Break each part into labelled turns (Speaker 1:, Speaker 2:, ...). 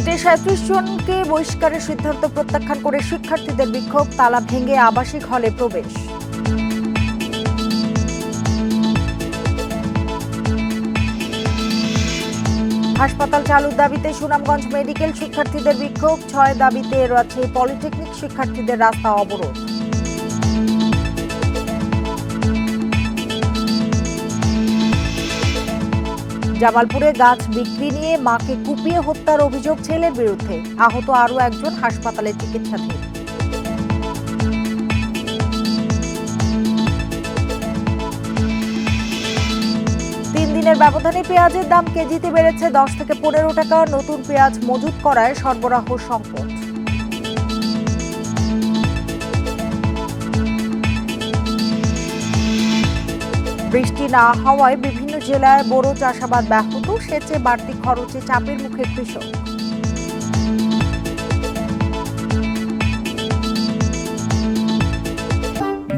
Speaker 1: কুয়েটে ৩৭ জনকে বহিষ্কারের সিদ্ধান্ত প্রত্যাখ্যান করে শিক্ষার্থীদের বিক্ষোভ, তালা ভেঙে আবাসিক হলে প্রবেশ। হাসপাতাল চালুর দাবিতে সুনামগঞ্জ মেডিকেল শিক্ষার্থীদের বিক্ষোভ, ৬ দাবিতে রয়েছে পলিটেকনিক শিক্ষার্থীদের রাস্তা অবরোধ। জামালপুরে গাছ বিক্রি নিয়ে মাকে কুপিয়ে হত্যার অভিযোগ ছেলের বিরুদ্ধে, আহত আরও একজন হাসপাতালে চিকিৎসাধীন। ৩ দিনের ব্যবধানে পেঁয়াজের দাম কেজিতে বেড়েছে ১০ থেকে ১৫ টাকা, নতুন পেঁয়াজ মজুত করায় সরবরাহ সংকট। বৃষ্টি না হওয়ায় বিভিন্ন জেলায় বোরো চাষাবাদ ব্যাহত, সেচে বাড়তি খরচে চাপের মুখে কৃষক।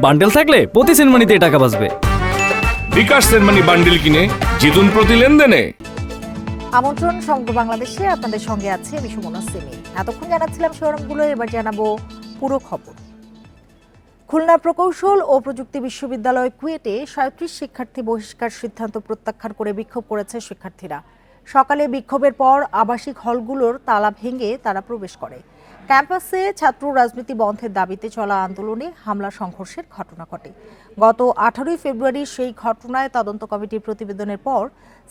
Speaker 2: বান্ডেল থাকলে প্রতি সেনমানিতে টাকা বাঁচবে।
Speaker 3: বিকাশ সেনমানি বান্ডেল কিনে জিতুন প্রতি লেনদেনে।
Speaker 1: আমন্ত্রণ সমগ্র বাংলাদেশে, আপনাদের সঙ্গে আছে আমি সুমনা সিমি। এতক্ষণ জানাচ্ছিলাম শিরোনামগুলো, এবার জানাবো পুরো খবর। খুলনা প্রকৌশল ও প্রযুক্তি বিশ্ববিদ্যালয় কুয়েটে ৩৭ শিক্ষার্থী বহিষ্কার সিদ্ধান্ত প্রত্যাখ্যান করে বিক্ষোভ করেছে শিক্ষার্থীরা। সকালে বিক্ষোভের পর আবাসিক হলগুলোর তালা ভেঙে তারা প্রবেশ করে। ক্যাম্পাসে ছাত্র রাজনীতি বন্ধের দাবিতে চলা আন্দোলনে হামলা সংঘর্ষের ঘটনা ঘটে। গত 18 ফেব্রুয়ারি সেই ঘটনায় তদন্ত কমিটির প্রতিবেদনের পর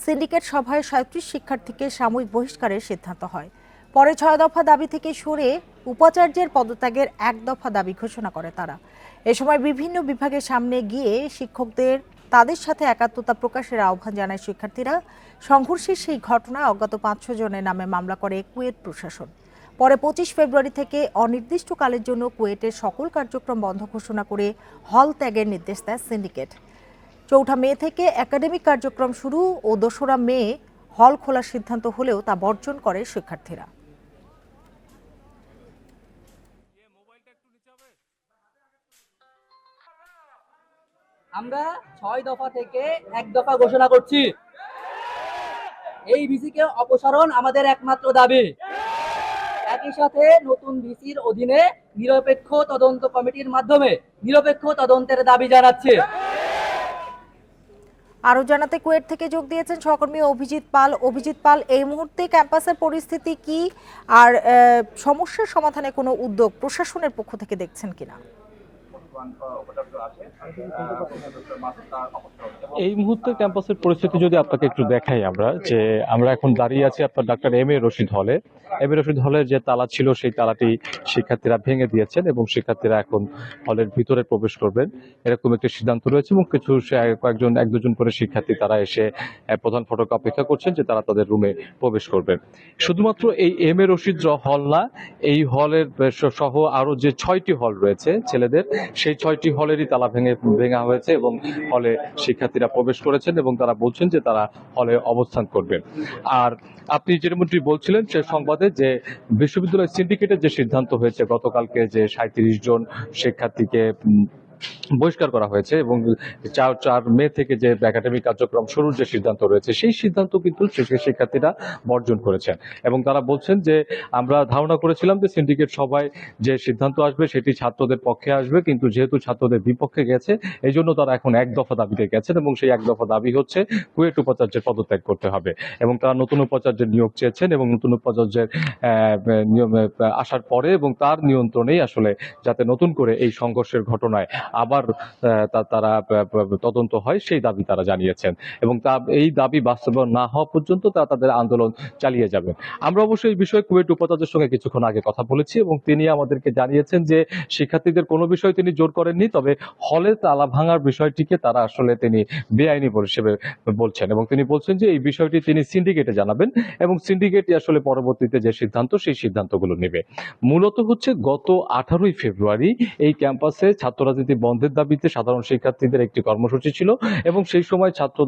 Speaker 1: সিন্ডিকেট সভায় ৩৭ শিক্ষার্থীকে সাময়িক বহিষ্কারের সিদ্ধান্ত হয়। পরে ৬ দফা দাবি থেকে সরে উপাচার্যের পদত্যাগের ১ দফা দাবি ঘোষণা করে তারা। এ সময় বিভিন্ন বিভাগের সামনে গিয়ে শিক্ষকদের তাদের সাথে একাত্মতা প্রকাশের আহ্বান জানায় শিক্ষার্থীরা। সংঘর্ষের সেই ঘটনায় অজ্ঞাত ৫-৬ জনের নামে মামলা করে কুয়েট প্রশাসন। পরে ২৫ ফেব্রুয়ারি থেকে অনির্দিষ্টকালের জন্য কুয়েটের সকল কার্যক্রম বন্ধ ঘোষণা করে হল ত্যাগের নির্দেশ দেয় সিন্ডিকেট। ৪ মে থেকে একাডেমিক কার্যক্রম শুরু ও ২রা মে হল খোলার সিদ্ধান্ত হলেও তা বর্জন করে শিক্ষার্থীরা।
Speaker 4: আমরা ৬ দফা থেকে ১ দফা ঘোষণা করছি। এই ভিসিকে অপসারণ আমাদের একমাত্র দাবি। একই সাথে নতুন ভিসির অধীনে নিরপেক্ষ তদন্ত কমিটির মাধ্যমে নিরপেক্ষ তদন্তের দাবি জানাচ্ছে।
Speaker 1: আরো জানাতে কুয়েট থেকে যোগ দিয়েছেন সহকর্মী অভিজিৎ পাল। অভিজিৎ পাল, এই মুহূর্তে ক্যাম্পাসের পরিস্থিতি কি, আর সমস্যার সমাধানে কোনো উদ্যোগ প্রশাসনের পক্ষ থেকে দেখছেন কিনা?
Speaker 5: এই মুহূর্তে ক্যাম্পাসের পরিস্থিতি যদি আপনাকে একটু দেখাই, আমরা এখন দাঁড়িয়ে আছি আপনার ডাক্তার এম এ রশিদ হলে। এম এ রশিদ হলের যে তালা ছিল সেই তালাটি শিক্ষার্থীরা ভেঙে দিয়েছেন এবং শিক্ষার্থীরা এখন হলের ভিতরে প্রবেশ করবেন এরকম একটি সিদ্ধান্ত রয়েছে এবং কিছু কয়েকজন ১-২ জন করে শিক্ষার্থী তারা এসে প্রধান ফটকে অপেক্ষা করছেন যে তারা তাদের রুমে প্রবেশ করবেন। শুধুমাত্র এই এম এ রশিদ হল না, এই হলের সহ আরো যে ৬টি হল রয়েছে ছেলেদের, সেই ৬টি হলেরই তালা ভেঙা হয়েছে এবং হলে শিক্ষার্থীরা প্রবেশ করেছেন এবং তারা বলছেন যে তারা হলে অবস্থান করবেন। আর আপনি যেমনটি বলছিলেন সে সংবাদে যে বিশ্ববিদ্যালয় সিন্ডিকেটের যে সিদ্ধান্ত হয়েছে গতকালকে যে ৩৭ জন শিক্ষার্থীকে বহিষ্কার করা হয়েছে এবং ৪ মে থেকে যে একাডেমিক কার্যক্রম শুরুর যে সিদ্ধান্ত রয়েছে সেই সিদ্ধান্ত কিন্তু শিক্ষার্থীরা বর্জন করেছেন এবং তারা বলছেন যে আমরা ধারণা করেছিলাম যে সিন্ডিকেট সভায় যে সিদ্ধান্ত আসবে সেটি ছাত্রদের পক্ষে আসবে, কিন্তু যেহেতু ছাত্রদের বিপক্ষে গেছে এই জন্য তারা এখন ১ দফা দাবিতে গেছেন এবং সেই ১ দফা দাবি হচ্ছে কুয়েট উপাচার্যের পদত্যাগ করতে হবে এবং তারা নতুন উপাচার্যের নিয়োগ চেয়েছেন এবং নতুন উপাচার্যের নিয়মে আসার পরে এবং তার নিয়ন্ত্রণেই আসলে যাতে নতুন করে এই সংঘর্ষের ঘটনায় আবার তারা তদন্ত হয় সেই দাবি তারা জানিয়েছেন এবং এই দাবি বাস্তবায়ন না হওয়া পর্যন্ত তারা তাদের আন্দোলন চালিয়ে যাবেন। আমরা অবশ্যই এই বিষয়ে কুয়েট উপাচার্যের সঙ্গে কিছুক্ষণ আগে কথা বলেছি এবং তিনি আমাদেরকে জানিয়েছেন যে শিক্ষার্থীদের কোনো বিষয় তিনি জোর করেননি, তবে হলে তালা ভাঙার বিষয়টিকে তারা আসলে তিনি বেআইনি হিসেবে বলছেন এবং তিনি বলছেন যে এই বিষয়টি তিনি সিন্ডিকেটে জানাবেন এবং সিন্ডিকেটই আসলে পরবর্তীতে যে সিদ্ধান্ত সেই সিদ্ধান্তগুলো নেবে। মূলত হচ্ছে গত 18 ফেব্রুয়ারি এই ক্যাম্পাসে ছাত্র রাজনীতি বন্ধের দাবিতে সাধারণ শিক্ষার্থীদের একটি কর্মসূচি ছিল এবং সেই সময় ছাত্র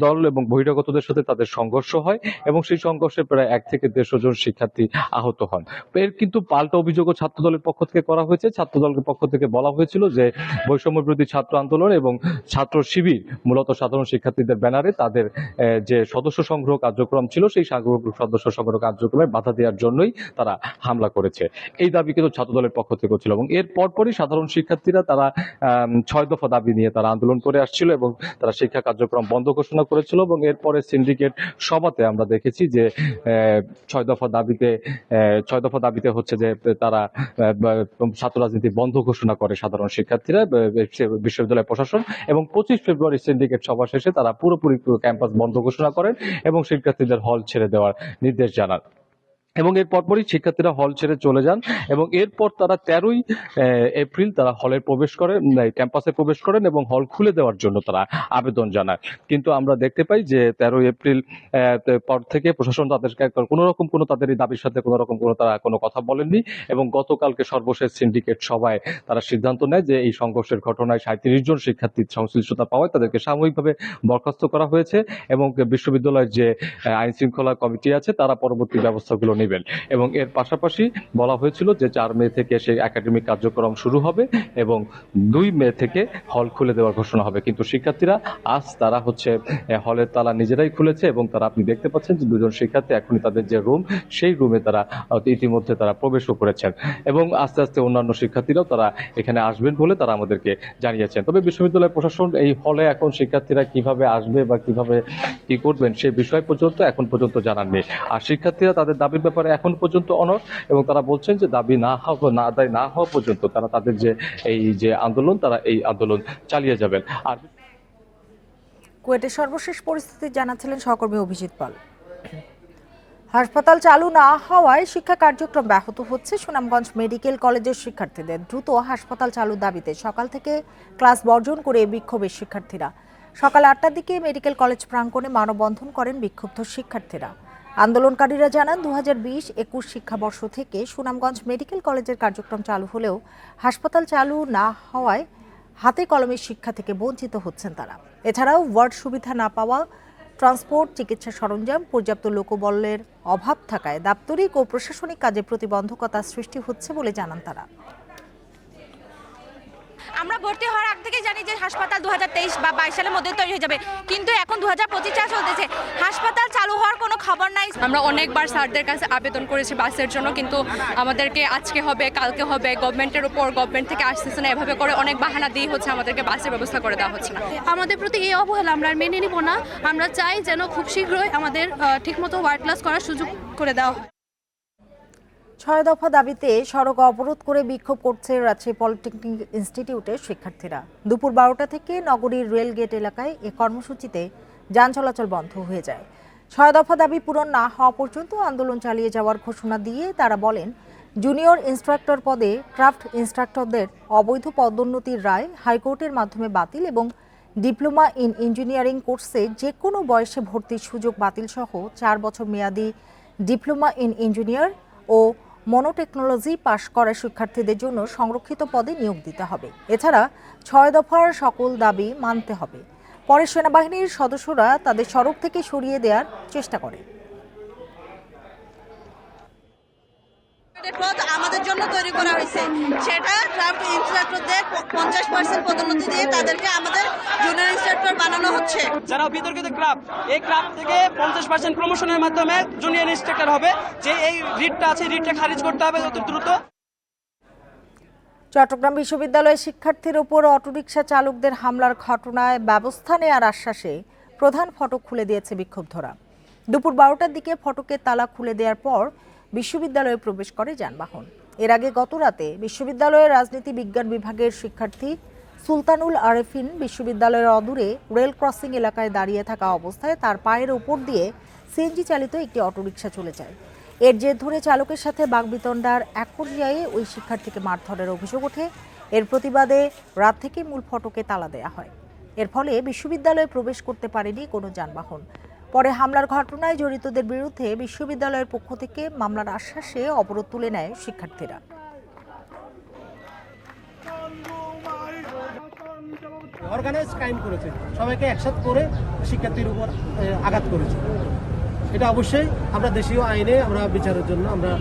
Speaker 5: দল এবং বহিরাগতদের সাথে তাদের সংঘর্ষ হয় এবং সেই সংঘর্ষে প্রায় 1 থেকে 150 জন শিক্ষার্থী আহত হন। এর কিন্তু পাল্টা অভিযোগও ছাত্র দলের পক্ষ থেকে করা হয়েছে। ছাত্র দলের পক্ষ থেকে বলা হয়েছিল যে বৈষম্য বিরোধী ছাত্র আন্দোলন এবং ছাত্র শিবির মূলত সাধারণ শিক্ষার্থীদের ব্যানারে তাদের যে সদস্য সংগ্রহ কার্যক্রম ছিল সেই সদস্য সংগ্রহ কার্যক্রমে বাধা দেওয়ার জন্যই তারা হামলা করেছে। এই দাবি কিন্তু ছাত্র দলের পক্ষ থেকে ছিল এবং এর পরপরই সাধারণ শিক্ষার্থীরা তারা 6 দফা দাবি নিয়ে তারা আন্দোলন করে আসছিল এবং তারা শিক্ষা কার্যক্রম বন্ধ ঘোষণা করেছিল এবং এরপরে সিন্ডিকেট সভাতে আমরা দেখেছি যে 6 দফা দাবিতে হচ্ছে যে তারা ছাত্র রাজনীতি বন্ধ ঘোষণা করে সাধারণ শিক্ষার্থীরা, বিশ্ববিদ্যালয় প্রশাসন এবং 25 ফেব্রুয়ারি সিন্ডিকেট সভা শেষে তারা পুরোপুরি ক্যাম্পাস বন্ধ ঘোষণা করেন এবং শিক্ষার্থীদের হল ছেড়ে দেওয়ার নির্দেশ জানান এবং এর পরপরই শিক্ষার্থীরা হল ছেড়ে চলে যান এবং এরপর তারা 13ই এপ্রিল তারা হলে প্রবেশ করেন, ক্যাম্পাসে প্রবেশ করেন এবং হল খুলে দেওয়ার জন্য তারা আবেদন জানায়। কিন্তু আমরা দেখতে পাই যে 13 এপ্রিল পর থেকে প্রশাসন তাদেরকে কোনো তাদের এই দাবির সাথে তারা কোনো কথা বলেননি এবং গতকালকে সর্বশেষ সিন্ডিকেট সভায় তারা সিদ্ধান্ত নেয় যে এই সংঘর্ষের ঘটনায় 37 জন শিক্ষার্থীর সংশ্লিষ্টতা পাওয়ায় তাদেরকে সাময়িকভাবে বরখাস্ত করা হয়েছে এবং বিশ্ববিদ্যালয়ের যে আইন শৃঙ্খলা কমিটি আছে তারা পরবর্তী ব্যবস্থাগুলো নেবেন এবং এর পাশাপাশি বলা হয়েছিল যে 4 মে থেকে সেই একাডেমিক কার্যক্রম শুরু হবে এবং 2 মে থেকে হল খুলে দেওয়ার ঘোষণা হবে। কিন্তু শিক্ষার্থীরা আজ তারা হচ্ছে হলের তালা নিজেরাই খুলেছে এবং তারা আপনি দেখতে পাচ্ছেন যে 2 জন শিক্ষার্থী এখনই তাদের যে রুম সেই রুমে তারা ইতিমধ্যে তারা প্রবেশও করেছেন এবং আস্তে আস্তে অন্যান্য শিক্ষার্থীরাও তারা এখানে আসবেন বলে তারা আমাদেরকে জানিয়েছেন। তবে বিশ্ববিদ্যালয় প্রশাসন এই হলে এখন শিক্ষার্থীরা কিভাবে আসবে বা কিভাবে কি করবেন সে বিষয় পর্যন্ত এখন পর্যন্ত জানাননি। আর শিক্ষার্থীরা তাদের দাবির ব্যাপারে এখন পর্যন্ত অনড় এবং তারা বলছেন যে দাবি আদায় না হওয়া পর্যন্ত তারা তাদের যে আন্দোলন তারা এই আন্দোলন চালিয়ে যাবেন। আর
Speaker 1: কুয়েটের সর্বশেষ পরিস্থিতি জানাচ্ছিলেন সহকর্মী অভিজিৎ পাল। হাসপাতাল চালু না হওয়ায় শিক্ষা কার্যক্রম ব্যাহত হচ্ছে। সুনামগঞ্জ মেডিকেল কলেজের শিক্ষার্থীদের দ্রুত হাসপাতাল চালুর দাবিতে সকাল থেকে ক্লাস বর্জন করে বিক্ষোভের শিক্ষার্থীরা। সকাল 8টার দিকে মেডিকেল কলেজ প্রাঙ্গণে মানববন্ধন করেন বিক্ষুব্ধ শিক্ষার্থীরা। আন্দোলনকারীরা জানান 2020-21 শিক্ষাবর্ষ থেকে সুনামগঞ্জ মেডিকেল কলেজের কার্যক্রম চালু হলেও হাসপাতাল চালু না হওয়ায় হাতে কলমের শিক্ষা থেকে বঞ্চিত হচ্ছেন তারা। এছাড়াও ওয়ার্ড সুবিধা না পাওয়া, ট্রান্সপোর্ট, চিকিৎসা সরঞ্জাম, পর্যাপ্ত লোকবলের অভাব থাকায় দাপ্তরিক ও প্রশাসনিক কাজে প্রতিবন্ধকতা সৃষ্টি হচ্ছে বলে জানান তারা।
Speaker 6: আমরা ভর্তি হওয়ার আগ থেকে জানি যে হাসপাতাল 2023 বা 22 সালের মধ্যে তৈরি হয়ে যাবে, কিন্তু এখন 2025 সাল চলতেছে, হাসপাতাল চালু হওয়ার কোনো খবর নাই।
Speaker 7: আমরা অনেকবার স্যারদের কাছে আবেদন করেছি বাসের জন্য, কিন্তু আমাদেরকে আজকে হবে, কালকে হবে, গভর্নমেন্টের উপর, গভর্নমেন্ট থেকে আসতেছে না, এভাবে করে অনেক বাহানা দিয়ে হচ্ছে আমাদেরকে বাসের ব্যবস্থা করে দেওয়া হচ্ছে না।
Speaker 8: আমাদের প্রতি এই অবহেলা আমরা আর মেনে নিব না। আমরা চাই যেন খুব শীঘ্রই আমাদের ঠিকমতো ওয়ার্ড ক্লাস করার সুযোগ করে দেওয়া হয়।
Speaker 1: 6 দফা দাবিতে সড়ক অবরোধ করে বিক্ষোভ করছে রাজশাহী পলিটেকনিক ইনস্টিটিউটের শিক্ষার্থীরা। দুপুর 12টা থেকে নগরীর রেলগেট এলাকায় এ কর্মসূচিতে যান চলাচল বন্ধ হয়ে যায়। 6 দফা দাবি পূরণ না হওয়া পর্যন্ত আন্দোলন চালিয়ে যাওয়ার ঘোষণা দিয়ে তারা বলেন, জুনিয়র ইন্সট্রাক্টর পদে ক্রাফট ইন্সট্রাক্টরদের অবৈধ পদোন্নতির রায় হাইকোর্টের মাধ্যমে বাতিল এবং ডিপ্লোমা ইন ইঞ্জিনিয়ারিং কোর্সে যে কোনো বয়সে ভর্তির সুযোগ বাতিল সহ 4 বছর মেয়াদী ডিপ্লোমা ইন ইঞ্জিনিয়ার ও মনোটেকনোলজি পাশ করা শিক্ষার্থীদের জন্য সংরক্ষিত পদে নিয়োগ দিতে হবে। এছাড়া 6 দফার সকল দাবি মানতে হবে। পরে সেনাবাহিনীর সদস্যরা তাদের সড়ক থেকে সরিয়ে দেওয়ার চেষ্টা করে।
Speaker 9: পদ আমাদের জন্য তৈরি করা হয়েছে, সেটা ক্রাফট ইন্সট্রাক্টরদের 50% পদোন্নতি দিয়ে তাদেরকে আমাদের জুনিয়র ইন্সট্রাক্টর বানানো হচ্ছে।
Speaker 10: যারা বিতর্কিত ক্রাফট, এই ক্রাফট থেকে 50% প্রমোশনের মাধ্যমে জুনিয়র ইন্সট্রাক্টর হবে। যে এই রিটটা আছে, রিটটা খারিজ করতে হবে অতি দ্রুত।
Speaker 1: চট্টগ্রাম বিশ্ববিদ্যালয়ের শিক্ষার্থীর উপর অটোরিকশা চালকদের হামলার ঘটনায় ব্যবস্থা নেওয়ার আশ্বাসে প্রধান ফটক খুলে দিয়েছে বিক্ষুব্ধরা। দুপুর 12টার দিকে ফটকের তালা খুলে দেওয়ার পর বিশ্ববিদ্যালয়ে প্রবেশ করে যানবাহন। এর আগে গত রাতে বিশ্ববিদ্যালয়ের রাজনীতি বিজ্ঞান বিভাগের শিক্ষার্থী সুলতানুল আরেফিন বিশ্ববিদ্যালয়ের অদূরে রেল ক্রসিং এলাকায় দাঁড়িয়ে থাকা অবস্থায় তার পায়ের উপর দিয়ে সিএনজি চালিত একটি অটোরিকশা চলে যায়। এর জের ধরে চালকের সাথে বাগবিতণ্ডার এক পর্যায়ে ওই শিক্ষার্থীকে মারধরের অভিযোগ ওঠে। এর প্রতিবাদে রাত থেকে মূল ফটকে তালা দেওয়া হয়। এর ফলে বিশ্ববিদ্যালয়ে প্রবেশ করতে পারেনি কোনো যানবাহন। পরে হামলার ঘটনায় জড়িতদের বিরুদ্ধে বিশ্ববিদ্যালয়ের পক্ষ থেকে মামলার আশ্বাসে অবরোধ তুলে নেয় শিক্ষার্থীরা।
Speaker 11: অর্গানাইজ ক্রাইম করেছে, সবাইকে একসাথে করে শিক্ষার্থীর উপর আঘাত করেছে। এটা অবশ্যই আমরা দেশীয় আইনে আমরা বিচারের জন্য আমরা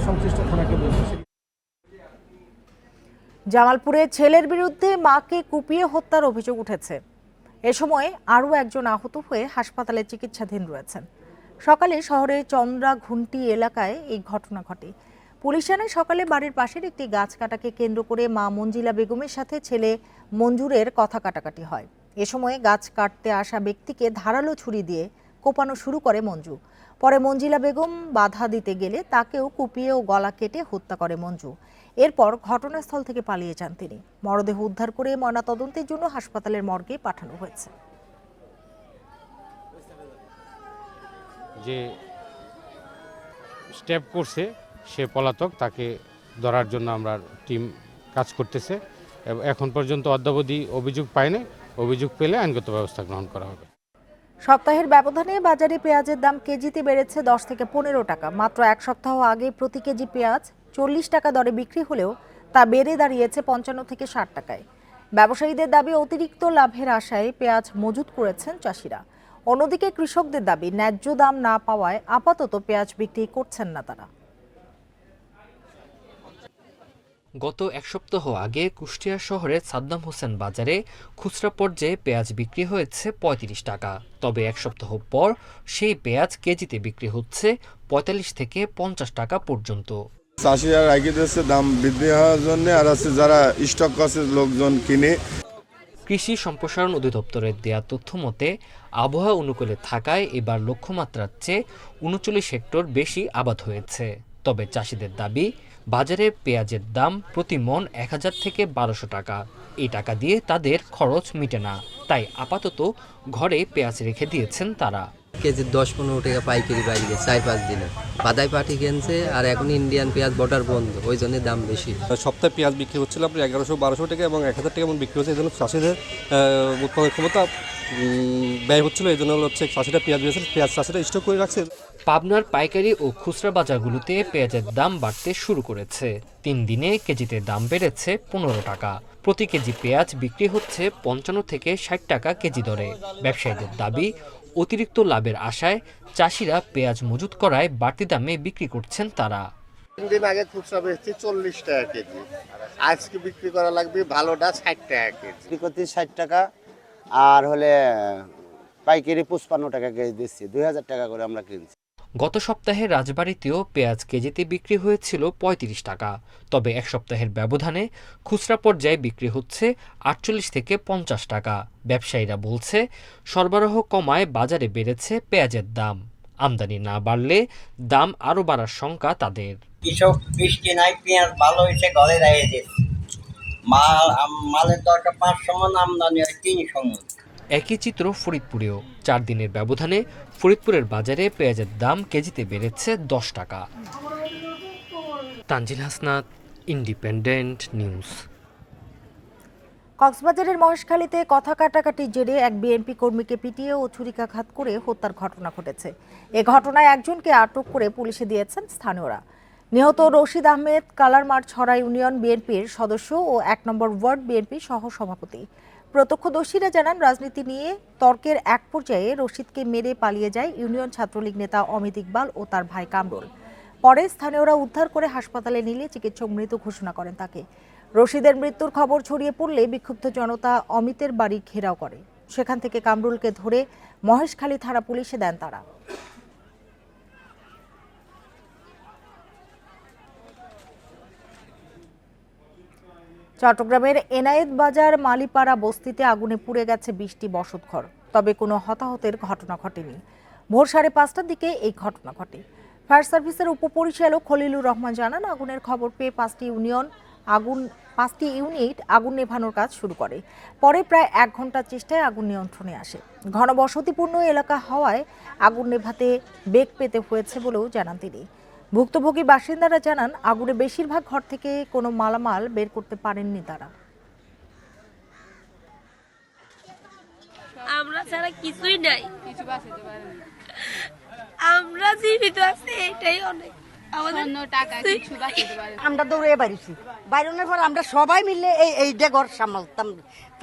Speaker 11: সংশ্লিষ্ট থানাকে বলছি।
Speaker 1: জামালপুরে ছেলের বিরুদ্ধে মাকে কুপিয়ে হত্যার অভিযোগ উঠেছে। এ সময় আরও একজন আহত হয়ে হাসপাতালে চিকিৎসাধীন রয়েছেন। সকালে শহরের চন্দ্রাঘুন্টি এলাকায় এই ঘটনা ঘটে। পুলিশ জানায় সকালে বাড়ির পাশের একটি গাছ কাটাকে কেন্দ্র করে মা মঞ্জিলা বেগমের সাথে ছেলে মঞ্জুরের কথা কাটাকাটি হয়। এ সময় গাছ কাটতে আসা ব্যক্তিকে ধারালো ছুরি দিয়ে কোপানো শুরু করে মঞ্জু। পরে মঞ্জিলা বেগম বাধা দিতে গেলে তাকেও কুপিয়ে ও গলা কেটে হত্যা করে মঞ্জু। এরপর ঘটনাস্থল থেকে পালিয়ে যান তিনি। মরদেহ উদ্ধার করে ময়নাতদন্তের জন্য হাসপাতালের মর্গে পাঠানো হয়েছে।
Speaker 12: যে স্টেপ করছে সে পলাতক, তাকে ধরার জন্য আমরা টিম কাজ করতেছে। এখন পর্যন্ত অদ্যাবধি অভিযোগ পায়নি। অভিযোগ পেলে আইনগত ব্যবস্থা গ্রহণ করা হবে।
Speaker 1: সপ্তাহের ব্যবধানে বাজারে পেঁয়াজের দাম কেজিতে বেড়েছে 10 থেকে 15 টাকা। মাত্র এক সপ্তাহ আগে প্রতি কেজি পেঁয়াজ 40 টাকা দরে বিক্রি হলেও তা বেড়ে দাঁড়িয়েছে 55 থেকে 60 টাকায়। ব্যবসায়ীদের দাবি, অতিরিক্ত লাভের আশায় পেঁয়াজ মজুত করেছেন চাষিরা। অন্যদিকে কৃষকদের দাবি, ন্যায্য দাম না পাওয়ায় আপাতত পেঁয়াজ বিক্রি করছেন না তারা।
Speaker 13: গত এক সপ্তাহ আগে কুষ্টিয়া শহরের সাদ্দাম হোসেন বাজারে খুচরা পর্যায়ে পেঁয়াজ বিক্রি হয়েছে 35 টাকা। তবে এক সপ্তাহ পর সেই পেঁয়াজ কেজিতে বিক্রি হচ্ছে 45 থেকে 50 টাকা পর্যন্ত।
Speaker 14: চাষিরা রাখি দিচ্ছে দাম বৃদ্ধি হওয়ার জন্য, আর আছে যারা স্টক করছে লোকজন কিনে।
Speaker 13: কৃষি সম্প্রসারণ অধিদপ্তরের দেয়া তথ্য মতে আবহাওয়া অনুকূলে থাকায় এবার লক্ষ্যমাত্রার চেয়ে 39 হেক্টর বেশি আবাদ হয়েছে। তবে চাষিদের দাবি, বাজারে পেঁয়াজের দাম প্রতি মন 1000 থেকে 1200 টাকা। এই টাকা দিয়ে তাদের খরচ মিটে না, তাই আপাতত ঘরে পেঁয়াজ রেখে দিয়েছেন তারা।
Speaker 15: কেজি 10-15 টাকা পাইকারি বাইরে গেছে 4-5 দিনে। বাদাই পাঠি কিনছে, আর এখন ইন্ডিয়ান পেঁয়াজ বর্ডার বন্ধ, ওই জন্য দাম বেশি।
Speaker 16: সপ্তাহে পেঁয়াজ বিক্রি হচ্ছিল আপনার 1100-1200 টাকা এবং 1000 টাকা এমন বিক্রি হচ্ছে। এই জন্য চাষিদের উৎপাদন ক্ষমতা ব্যয় হচ্ছিল। এই জন্য হচ্ছে চাষিরা পেঁয়াজ বেঁচে পেঁয়াজ চাষিরা স্টক করে রাখছে।
Speaker 13: পাবনার পাইকারি ও খুচরা বাজারগুলোতে পেঁয়াজের দাম বাড়তে শুরু করেছে। 3 দিনে কেজিতে দাম বেড়েছে 15 টাকা। প্রতি কেজি পেঁয়াজ বিক্রি হচ্ছে 55 থেকে 60 টাকা কেজি দরে। ব্যবসায়ীদের দাবি, অতিরিক্ত লাভের আশায় চাষিরা পেঁয়াজ মজুত করায় বাড়তি দামে বিক্রি করছেন তারা।
Speaker 17: 3 দিন আগে খুচরা বেচছি 40 টাকা কেজি, আজকে বিক্রি করা লাগবে ভালোটা 60 টাকা কেজি। বিক্রি করতে 60 টাকা, আর হলে পাইকারি 55 টাকা কেজি দিচ্ছি, 2000 টাকা করে আমরা কিনছি।
Speaker 13: গত সপ্তাহে রাজবাড়ীতেও পেঁয়াজ কেজিতে বিক্রি হয়েছিল 35 টাকা। তবে এক সপ্তাহের ব্যবধানে খুচরা পর্যায়ে বিক্রি হচ্ছে 48 থেকে 50 টাকা। ব্যবসায়ীরা বলছে, সরবরাহ কমায় বাজারে বেড়েছে পেঁয়াজের দাম। আমদানি না বাড়লে দাম আরও বাড়ার শঙ্কা তাদের।
Speaker 18: কৃষক বৃষ্টি নাই, পেঁয়াজ ভালো হয়েছে, ঘরে দাঁড়িয়ে মালের দরকার 500 মণ, আমদানি হয় 300 মণ।
Speaker 13: একই চিত্র ফরিদপুরেও। 4 দিনের ব্যবধানে ফরিদপুরের বাজারে পেঁয়াজের দাম কেজিতে বেড়েছে 10 টাকা। Tanzil Hasnat, independent news.
Speaker 1: কক্সবাজারের মহেশখালীতে কথা কাটাকাটির জেরে এক বিএনপি কর্মীকে পিটিয়ে ও ছুরিকাঘাত করে হত্যার ঘটনা ঘটেছে। এ ঘটনায় একজনকে আটক করে পুলিশে দিয়েছেন স্থানীয়রা। নিহত রশিদ আহমেদ কালারমার ছড়া ইউনিয়ন বিএনপির সদস্য ও 1 নম্বর ওয়ার্ড বিএনপি সহ সভাপতি। প্রত্যক্ষদর্শীরা জানান, রাজনীতি নিয়ে তর্কের এক পর্যায়ে রশিদকে মেরে পালিয়ে যায় ইউনিয়ন ছাত্রলীগ নেতা অমিত ইকবাল ও তার ভাই কামরুল। পরে স্থানীয়রা উদ্ধার করে হাসপাতালে নিলে চিকিৎসক মৃত ঘোষণা করেন তাকে। রশিদের মৃত্যুর খবর ছড়িয়ে পড়লে বিক্ষুব্ধ জনতা অমিতের বাড়ি ঘেরাও করে। সেখান থেকে কামরুলকে ধরে মহেশখালী থানা পুলিশে দেন তারা। চট্টগ্রামের এনায়েত বাজার মালিপাড়া বস্তিতে আগুনে পুড়ে গেছে 20টি বসতঘর। তবে কোনো হতাহতের ঘটনা ঘটেনি। ভোর 5:30টার দিকে এই ঘটনা ঘটে। ফায়ার সার্ভিসের উপপরিচালক খলিলুর রহমান জানান, আগুনের খবর পেয়ে 5টি ইউনিট আগুন নেভানোর কাজ শুরু করে। পরে প্রায় 1 ঘন্টার চেষ্টায় আগুন নিয়ন্ত্রণে আসে। ঘনবসতিপূর্ণ এলাকা হওয়ায় আগুন নেভাতে বেগ পেতে হয়েছে বলেও জানান তিনি। ভুক্তভোগী বাসিন্দারা জানান, আগুনে বেশিরভাগ ঘর থেকে কোনো মালামাল বের করতে পারেননি তারা।
Speaker 19: আমরা ছাড়া কিছুই নাই, আমরা জীবিত আছি, এটাই অনেক।
Speaker 9: আমরা দৌড়ে বাড়িছি বাইরনের পর আমরা সবাই মিলে এইটা ঘর সামালতাম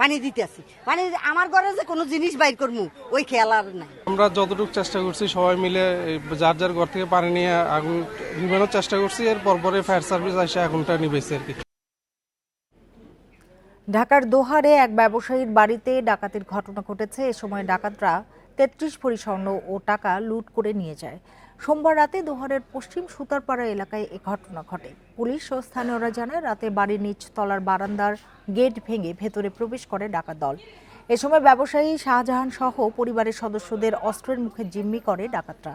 Speaker 9: পানি দিতে আসি পানি আমার ঘরে যে কোনো জিনিস বাইর করবো ওই খেয়াল আর নাই।
Speaker 11: আমরা যতটুকু চেষ্টা করছি সবাই মিলে যার যার ঘর থেকে পানি নিয়ে আগুন নিভানোর চেষ্টা করছি, এর পরে ফায়ার সার্ভিস এসে আগুনটা নিভেছে আর কি।
Speaker 1: ঢাকার দোহারে এক ব্যবসায়ীর বাড়িতে ডাকাতির ঘটনা ঘটেছে। এ সময় ডাকাতরা ৩৩ ভরি স্বর্ণ ও টাকা লুট করে নিয়ে যায়। সোমবার রাতে দোহারের পশ্চিম সুতারপাড়া এলাকায় এ ঘটনা ঘটে। পুলিশ ও স্থানীয়রা জানায় রাতে বাড়ির নিচ তলার বারান্দার গেট ভেঙে ভেতরে প্রবেশ করে ডাকাত দল। এ সময় ব্যবসায়ী শাহজাহান সহ পরিবারের সদস্যদের অস্ত্রের মুখে জিম্মি করে ডাকাতরা।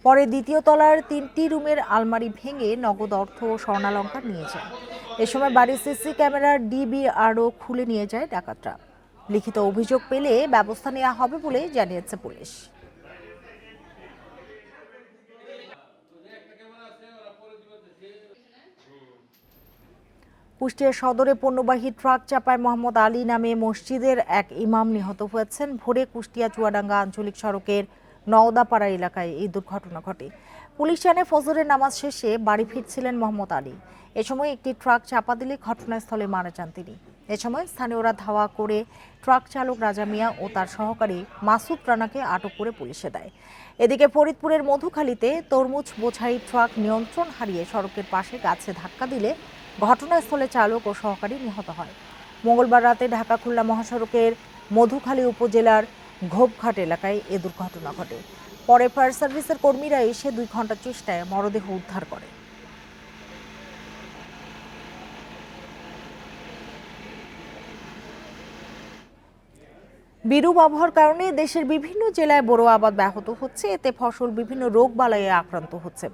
Speaker 1: পরে দ্বিতীয় তলার 3টি রুমের আলমারি ভেঙে নগদ অর্থ ও স্বর্ণালংকার নিয়ে যায়। এ সময় বাড়ির সিসি ক্যামেরার ডিভিআরও খুলে নিয়ে যায় ডাকাতরা। লিখিত অভিযোগ পেলে ব্যবস্থা নেওয়া হবে বলে জানিয়েছে পুলিশ। কুষ্টিয়া সদরে পণ্যবাহী ট্রাক চাপায় মোহাম্মদ আলী নামে মসজিদের এক ইমাম নিহত হয়েছেন। ভোরে কুষ্টিয়া চুয়াডাঙ্গা আঞ্চলিক সড়কের নওদাপাড়া এলাকায় এই দুর্ঘটনা ঘটে। পুলিশ জানায় ফজরের নামাজ শেষে বাড়ি ফিরছিলেন মোহাম্মদ আলী। এ সময় একটি ট্রাক চাপা দিলে ঘটনাস্থলে মারা যান তিনি। এ সময় স্থানীয়রা ধাওয়া করে ট্রাক চালক রাজা মিয়া ও তার সহকারী মাসুদ রানাকে আটক করে পুলিশে দেয়। এদিকে ফরিদপুরের মধুখালীতে তরমুজ বোঝাই ট্রাক নিয়ন্ত্রণ হারিয়ে সড়কের পাশে গাছে ধাক্কা দিলে ঘটনাস্থলে চালক ও সহকারী নিহত হয়। মঙ্গলবার রাতে ঢাকা খুলনা মহাসড়কের মধুখালী উপজেলার ঘোপঘাট এলাকায় এ দুর্ঘটনা ঘটে। পরে ফায়ার সার্ভিসের কর্মীরা এসে 2 ঘন্টার চেষ্টায় মরদেহ উদ্ধার করে। বিরূপ আবহাওয়ার কারণে দেশের বিভিন্ন জেলায় বোরো আবাদ ব্যাহত হচ্ছে। এতে ফসল বিভিন্ন রোগবালাইয়ে আক্রান্ত হচ্ছে।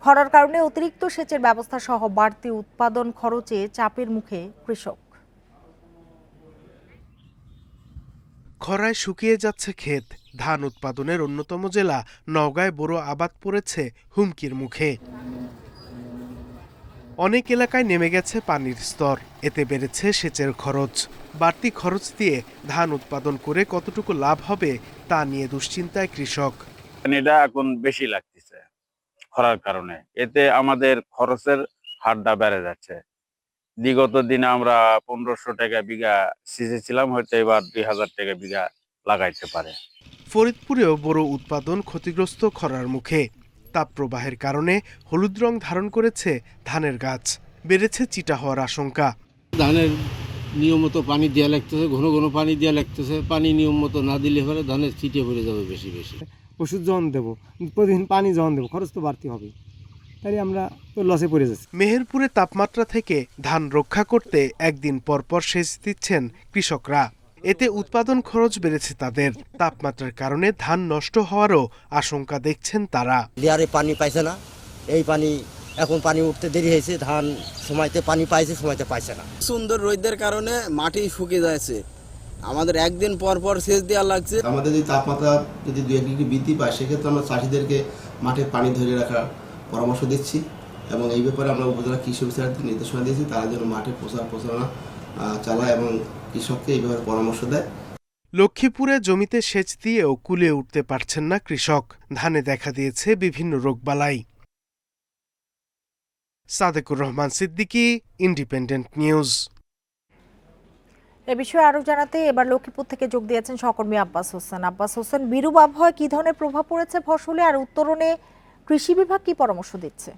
Speaker 1: খরার কারণে অতিরিক্ত সেচের ব্যবস্থা সহ বাড়তি উৎপাদন খরচে চাপের মুখে কৃষক।
Speaker 19: খরায় শুকিয়ে যাচ্ছে ক্ষেত। ধান উৎপাদনের অন্যতম জেলা নওগাঁয় বোরো আবাদ পড়েছে হুমকির মুখে। অনেক এলাকায় নেমে গেছে পানির স্তর। এতে বেড়েছে সেচের খরচ। বাড়তি খরচ দিয়ে ধান উৎপাদন করে কতটুকু লাভ হবে তা নিয়ে দুশ্চিন্তায় কৃষক।
Speaker 20: এটা এখন বেশি লাগতেছে খরার কারণে, এতে আমাদের খরচের হারটা বেড়ে যাচ্ছে। বিগত দিনে আমরা 1500 টাকা বিঘা সিঁচেছিলাম, হয়তো এবার 2000 টাকা বিঘা লাগাইতে পারে।
Speaker 19: ফরিদপুরেও বোরো উৎপাদন ক্ষতিগ্রস্ত খরার মুখে। তাপপ্রবাহের কারণে হলুদ রং ধারণ করেছে ধানের গাছ। বেড়েছে চিটা হওয়ার আশঙ্কা।
Speaker 21: ধানের নিয়মিত পানি দেওয়া লাগতেছে, ঘন ঘন পানি দেওয়া লাগতেছে। পানি নিয়ম মতো না দিলে পরে ধানের ছিটে পড়ে যাবে বেশি বেশি।
Speaker 22: ওষুধ যখন দেবো, প্রতিদিন পানি যখন দেবো, খরচ তো বাড়তি হবে, তাই আমরা তো লসে পড়ে যাচ্ছি।
Speaker 19: মেহেরপুরে তাপমাত্রা থেকে ধান রক্ষা করতে একদিন পর পর সেচ দিচ্ছেন কৃষকরা। এতে উৎপাদন খরচ বেড়েছে তাদের। তাপমাত্রার কারণে ধান নষ্ট হওয়ারও আশঙ্কা দেখছেন তারা।
Speaker 23: লিয়ারে পানি পাইছে না, এই পানি এখন পানি উঠতে দেরি হয়েছে। ধান সময়তে পানি পাইছে, সময়তে পাইছে না।
Speaker 24: সুন্দর রোদের কারণে মাটি শুকিয়ে যাচ্ছে। আমাদের একদিন পর পর সেচ দেওয়া লাগছে।
Speaker 25: আমাদের যদি তাপমাত্রা যদি 2 ডিগ্রি বৃদ্ধি পায়, সেক্ষেত্রে আমরা চাষিদেরকে মাঠে পানি ধরে রাখার পরামর্শ দিচ্ছি এবং এই ব্যাপারে আমরা উপজেলা কৃষি অফিসারদের নির্দেশনা দিয়েছি, তারা যেন মাঠে প্রচারণা চালায় এবং কৃষককে এই ব্যাপারে পরামর্শ দেয়।
Speaker 19: লক্ষ্মীপুরে জমিতে সেচ দিয়েও কুলে উঠতে পারছেন না কৃষক। ধানে দেখা দিয়েছে বিভিন্ন রোগবালাই। Sadekur Rahman Siddiqui, Independent News.
Speaker 1: এ বিষয়ে আরো জানাতে এবার লক্ষ্মীপুর থেকে যোগ দিয়েছেন সহকর্মী আব্বাস হোসেন। আব্বাস হোসেন, বিরূপ আবহাওয়া কি ধরনের প্রভাব পড়েছে ফসলে, আর উত্তরণে কৃষি বিভাগ কি পরামর্শ দিচ্ছে?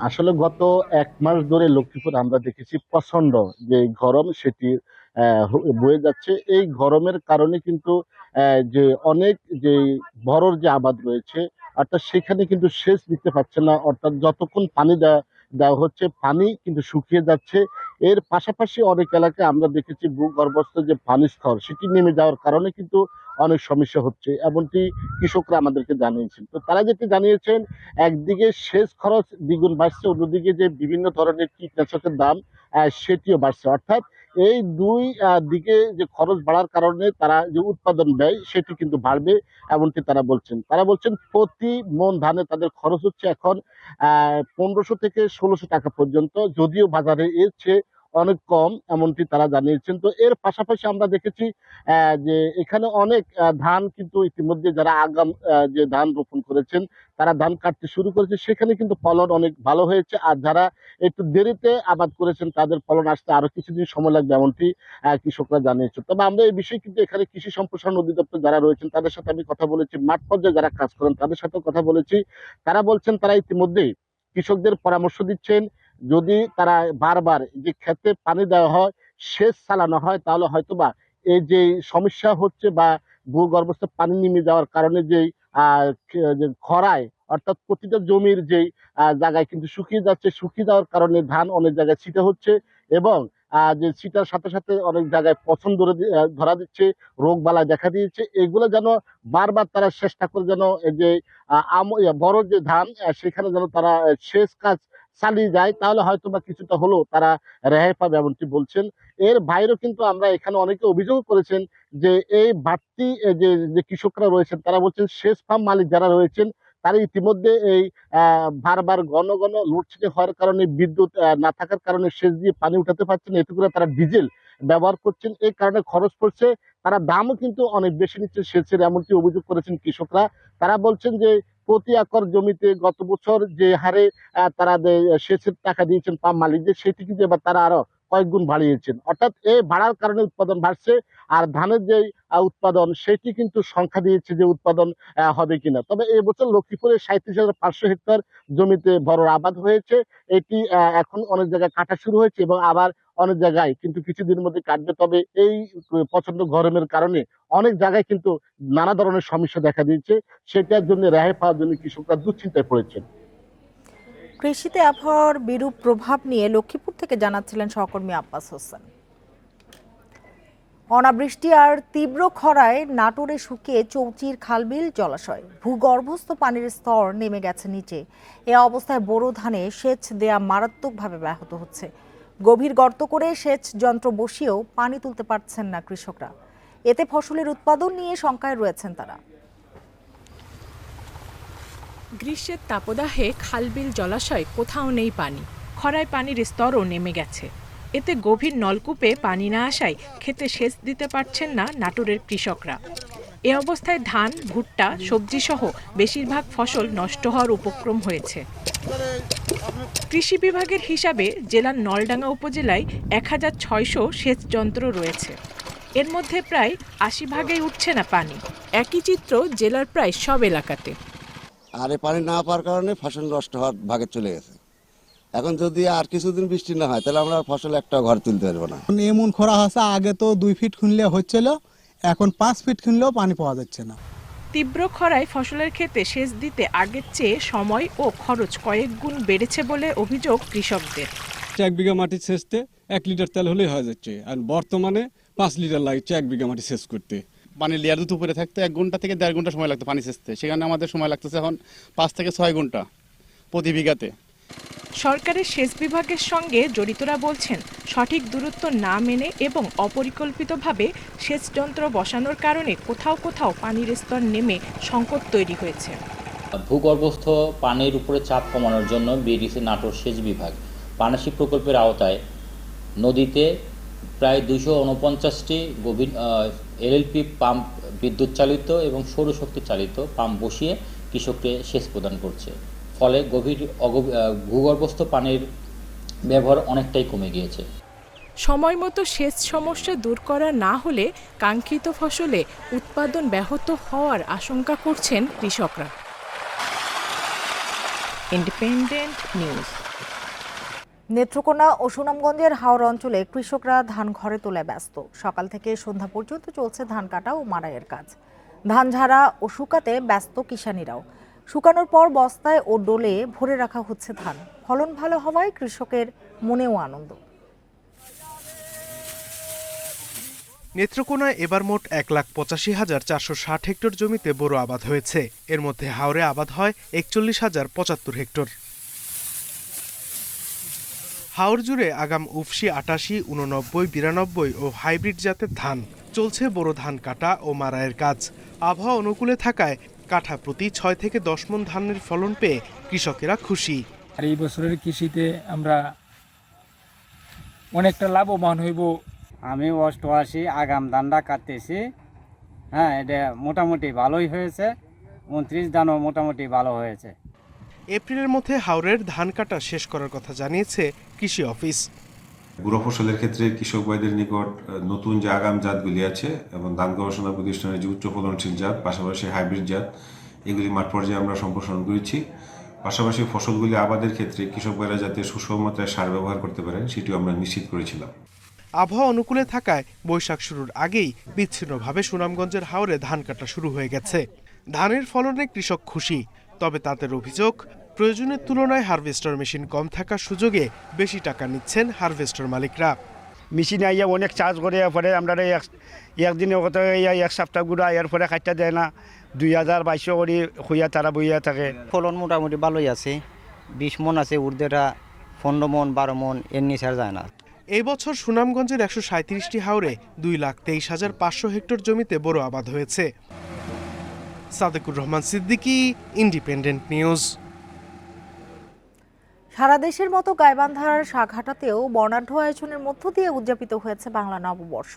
Speaker 26: আসলে গত 1 মাস ধরে লক্ষ্মীপুর আমরা দেখেছি প্রচন্ড যে গরম সেটি বয়ে যাচ্ছে। এই গরমের কারণে কিন্তু যে অনেক যে বড়র যে আবাদ রয়েছে, অর্থাৎ সেখানে কিন্তু সেচ দিতে পারছে না। অর্থাৎ যতক্ষণ পানি দেওয়া হচ্ছে, পানি কিন্তু শুকিয়ে যাচ্ছে। এর পাশাপাশি অনেক এলাকায় আমরা দেখেছি ভূগর্ভস্থ যে পানির স্তর সেটি নেমে যাওয়ার কারণে কিন্তু অনেক সমস্যা হচ্ছে, এমনটি কৃষকরা আমাদেরকে জানিয়েছেন। তো তারা যেটি জানিয়েছেন, একদিকে সেচ খরচ দ্বিগুণ বাড়ছে, অন্যদিকে যে বিভিন্ন ধরনের কীটনাশকের দাম সেটিও বাড়ছে। অর্থাৎ এই দুই দিকে যে খরচ বাড়ার কারণে তারা যে উৎপাদন ব্যয় সেটি কিন্তু বাড়বে, এমনটি তারা বলছেন। প্রতি মন ধানে তাদের খরচ হচ্ছে এখন 1500 থেকে 1600 টাকা পর্যন্ত, যদিও বাজারে এর চেয়ে অনেক কম, এমনটি তারা জানিয়েছেন। তো এর পাশাপাশি আমরা দেখেছি যে এখানে অনেক ধান কিন্তু ইতিমধ্যে যারা আগাম যে ধান রোপণ করেছেন তারা ধান কাটতে শুরু করেছে, সেখানে কিন্তু ফলন অনেক ভালো হয়েছে। আর যারা একটু দেরিতে আবাদ করেছেন তাদের ফলন আসতে আরো কিছুদিন সময় লাগবে, এমনটি কৃষকরা জানিয়েছেন। তবে আমরা এই বিষয়ে কিন্তু এখানে কৃষি সম্প্রসারণ অধিদপ্তর যারা রয়েছেন তাদের সাথে আমি কথা বলেছি, মাঠ পর্যায়ে যারা কাজ করেন তাদের সাথেও কথা বলেছি। তারা বলছেন তারা ইতিমধ্যেই কৃষকদের পরামর্শ দিচ্ছেন, যদি তারা বারবার যে ক্ষেতে পানি দেওয়া হয়, সেচ চালানো হয়, তাহলে হয়তোবা এই যে সমস্যা হচ্ছে বা ভূগর্ভস্থ পানি নেমে যাওয়ার কারণে যেই খরায় অর্থাৎ প্রতিটা জমির যেই জায়গায় কিন্তু শুকিয়ে যাচ্ছে, শুকিয়ে যাওয়ার কারণে ধান অনেক জায়গায় ছিটে হচ্ছে এবং যে ছিটার সাথে সাথে অনেক জায়গায় পচন ধরা দিচ্ছে, রোগ বালাই দেখা দিয়েছে। এগুলো যেন বারবার তারা চেষ্টা করে যেন যে বড় যে ধান সেখানে যেন তারা সেচ কাজ চালিয়ে যায়, তাহলে হয়তো বা কিছুটা হলেও তারা রেহাই পাবে, এমনটি বলছেন। এর বাইরেও কিন্তু আমরা এখানে অনেকে অভিযোগ করেছেন যে এই বাড়তি যে কৃষকরা রয়েছেন তারা বলছেন সেচ পাম্প মালিক যারা রয়েছেন তারা ইতিমধ্যে এই বারবার ঘন ঘন লোডশেডিং হওয়ার কারণে, বিদ্যুৎ না থাকার কারণে সেচ দিয়ে পানি উঠাতে পারছেন, এতে করে তারা ডিজেল ব্যবহার করছেন, এই কারণে খরচ পড়ছে, তারা দামও কিন্তু অনেক বেশি নিচ্ছে সেচের, এমনটি অভিযোগ করেছেন কৃষকরা। তারা বলছেন যে প্রতি একর জমিতে গত বছর যে হারে তারা সেচের টাকা দিয়েছেন পাম্প মালিকদের, সেটি কিন্তু এবার তারা আরো কয়েক গুণ বাড়িয়েছেন। অর্থাৎ এই বাড়ার কারণে উৎপাদন বাড়ছে, আর ধানের যে উৎপাদন সেটি কিন্তু সংখ্যা দিয়েছে যে উৎপাদন হবে কিনা। তবে এই বছর লক্ষ্মীপুরে 37,500 হেক্টর জমিতে বড় আবাদ হয়েছে, এটি এখন অনেক জায়গায় কাটা শুরু হয়েছে এবং আবার অনেক জায়গায় কিন্তু কিছুদিনের মধ্যে কাটবে। তবে এই প্রচন্ড গরমের কারণে অনেক জায়গায় কিন্তু নানা ধরনের সমস্যা দেখা দিয়েছে, সেটার জন্য রেহাই পাওয়ার জন্য কৃষকরা দুশ্চিন্তায় পড়েছেন।
Speaker 1: কৃষিতে আবহাওয়ার বিরূপ প্রভাব নিয়ে লক্ষ্মীপুর থেকে জানাচ্ছিলেন সহকর্মী আব্বাস হোসেন। অনাবৃষ্টি আর তীব্র খরায় নাটোরে শুকিয়ে চৌচির খালবিল জলাশয়, ভূগর্ভস্থ পানির স্তর নেমে গেছে নিচে। এ অবস্থায় বোরো ধানে সেচ দেয়া মারাত্মকভাবে ব্যাহত হচ্ছে। গভীর গর্ত করে সেচ যন্ত্র বসিয়েও পানি তুলতে পারছেন না কৃষকরা। এতে ফসলের উৎপাদন নিয়ে শঙ্কায় রয়েছেন তারা।
Speaker 2: গ্রীষ্মের তাপদাহে খালবিল জলাশয় কোথাও নেই পানি, খরায় পানির স্তরও নেমে গেছে। এতে গভীর নলকূপে পানি না আসায় খেতে সেচ দিতে পারছেন না নাটোরের কৃষকরা। এ অবস্থায় ধান, ভুট্টা, সবজি সহ বেশিরভাগ ফসল নষ্ট হওয়ার উপক্রম হয়েছে। কৃষি বিভাগের হিসাবে জেলার নলডাঙ্গা উপজেলায় 1600 সেচ যন্ত্র রয়েছে। এর মধ্যে প্রায় 80 ভাগেই উঠছে না পানি। একই চিত্র জেলার প্রায় সব এলাকাতে।
Speaker 23: আর পানি না পাওয়ার কারণে ফসল নষ্ট হওয়ার ভাগে চলে গেছে। এখন যদি আর কিছুদিন বৃষ্টি না হয় তাহলে আমরা ফসল একটা ঘর তুলতে পারবো না।
Speaker 3: এমন খরা হচ্ছে, আগে তো 2 ফিট খুনলে হচ্ছিল, এখন 5 ফিট খুনলেও পানি পাওয়া যাচ্ছে না।
Speaker 2: তীব্র খরায় ফসলের ক্ষেতে সেচ দিতে আগের চেয়ে সময় ও খরচ কয়েক গুণ বেড়েছে বলে অভিযোগ কৃষকদের।
Speaker 4: 1 বিঘা মাটি সেচতে 1 লিটার তেল হলেই হয়ে যাচ্ছে, আর বর্তমানে 5 লিটার লাগছে 1 বিঘা মাটি সেচ করতে।
Speaker 5: পানি লেয়ার দুটো উপরে থাকতে 1 ঘন্টা থেকে 1.5 ঘন্টা সময় লাগতো পানি সেচতে, সেখানে আমাদের সময় লাগতেছে এখন 5 থেকে 6 ঘন্টা প্রতি বিঘাতে।
Speaker 2: সরকারের সেচ বিভাগের সঙ্গে জড়িতরা বলছেন, সঠিক দূরত্ব না মেনে এবং অপরিকল্পিতভাবে সেচ যন্ত্র বসানোর কারণে কোথাও কোথাও পানির স্তর নেমে সংকট তৈরি হয়েছে।
Speaker 6: ভূগর্ভস্থ পানির উপরে চাপ কমানোর জন্য বিডিসি নাটোর সেচ বিভাগ পানাশী প্রকল্পের আওতায় নদীতে প্রায় 249টি গভীর এলএলপি পাম্প, বিদ্যুৎ চালিত এবং সৌরশক্তি চালিত পাম্প বসিয়ে কৃষককে সেচ প্রদান করছে। ফলে ভূগর্ভস্থ পানির ব্যবহার অনেকটাই কমে গিয়েছে।
Speaker 2: সময় মতো সেচ সমস্যা দূর করা না হলে কাঙ্ক্ষিত ফসলে উৎপাদন ব্যাহত হওয়ার আশঙ্কা করছেন কৃষকরা। Independent news.
Speaker 1: নেত্রকোনা ও সুনামগঞ্জের হাওর অঞ্চলে কৃষকরা ধান ঘরে তোলায় ব্যস্ত। সকাল থেকে সন্ধ্যা পর্যন্ত চলছে ধান কাটা ও মাড়াইয়ের কাজ। ধান ঝাড়া ও শুকাতে ব্যস্ত কিষানীরাও। শুকানোর পর বস্তায় ও ডোলে ভরে রাখা হচ্ছে ধান। ফলন ভালো হওয়ায় কৃষকের মনেও আনন্দ।
Speaker 19: নেত্রকোনায় এবার মোট 1,85,460 হেক্টর জমিতে বোরো আবাদ হয়েছে। এর মধ্যে হাওরে আবাদ হয় 41,075 হেক্টর। হাওর জুড়ে আগাম উফশি 88, 89, 92 ও হাইব্রিড জাতের ধান। চলছে বোরো ধান কাটা ও মাড়াইয়ের কাজ। আবহাওয়া অনুকূলে থাকায় কাঠা প্রতি 6 থেকে 10 মণ ধানের ফলন পেয়ে কৃষকেরা খুশি।
Speaker 7: আর এই বছরের কৃষিতে আমরা অনেকটা লাভবান হইব।
Speaker 8: আমি অষ্টআশি আগাম ধানটা কাটতেছি, হ্যাঁ, এটা মোটামুটি ভালোই হয়েছে। 29 ধানও মোটামুটি ভালো হয়েছে।
Speaker 19: এপ্রিলের মধ্যে হাওরের ধান কাটা শেষ করার কথা জানিয়েছে কৃষি অফিস।
Speaker 10: গুঁড়ো ফসলের ক্ষেত্রে কৃষক ভাইদের নিকট নতুন যে আগাম জাতগুলি আছে এবং ধান গবেষণা প্রতিষ্ঠানের যে উচ্চ ফলনশীল জাত, পাশাপাশি হাইব্রিড জাত, এগুলি মাঠ পর্যায়ে আমরা সম্প্রসারণ করেছি। পাশাপাশি ফসলগুলি আবাদের ক্ষেত্রে কৃষক ভাইরা যাতে সুষম মাত্রায় সার ব্যবহার করতে পারেন সেটিও আমরা নিশ্চিত করেছিলাম।
Speaker 19: আবহাওয়া অনুকূলে থাকায় বৈশাখ শুরুর আগেই বিচ্ছিন্নভাবে সুনামগঞ্জের হাওরে ধান কাটা শুরু হয়ে গেছে। ধানের ফলনে কৃষক খুশি, তবে তাদের অভিযোগ প্রয়োজনের তুলনায় হারভেস্টার মেশিন কম থাকার সুযোগে বেশি টাকা নিচ্ছেন হারভেস্টার মালিকরা।
Speaker 12: মেশিন আইয়া অনেক চার্জ করে, পরে আমরা একদিনে কত এক সপ্তাহ গুঁড়া এর পরে খাইটা দেয় না, 2000-2200 করে হইয়া তারা বইয়া থাকে।
Speaker 8: ফলন মোটামুটি ভালোই আছে, 20 মন আছে, উর্দেটা 15 মন 12 মন, এর নিচে আর যায় না।
Speaker 19: এই বছর সুনামগঞ্জের 137টি হাওরে 2,23,500 হেক্টর জমিতে বোরো আবাদ হয়েছে। Sadekur Rahman Siddiqui, Independent News.
Speaker 1: সারা দেশের মতো গাইবান্ধার সাঘাটাতেও বর্ণাঢ্য আয়োজনের মধ্য দিয়ে উদযাপিত হয়েছে বাংলা নববর্ষ।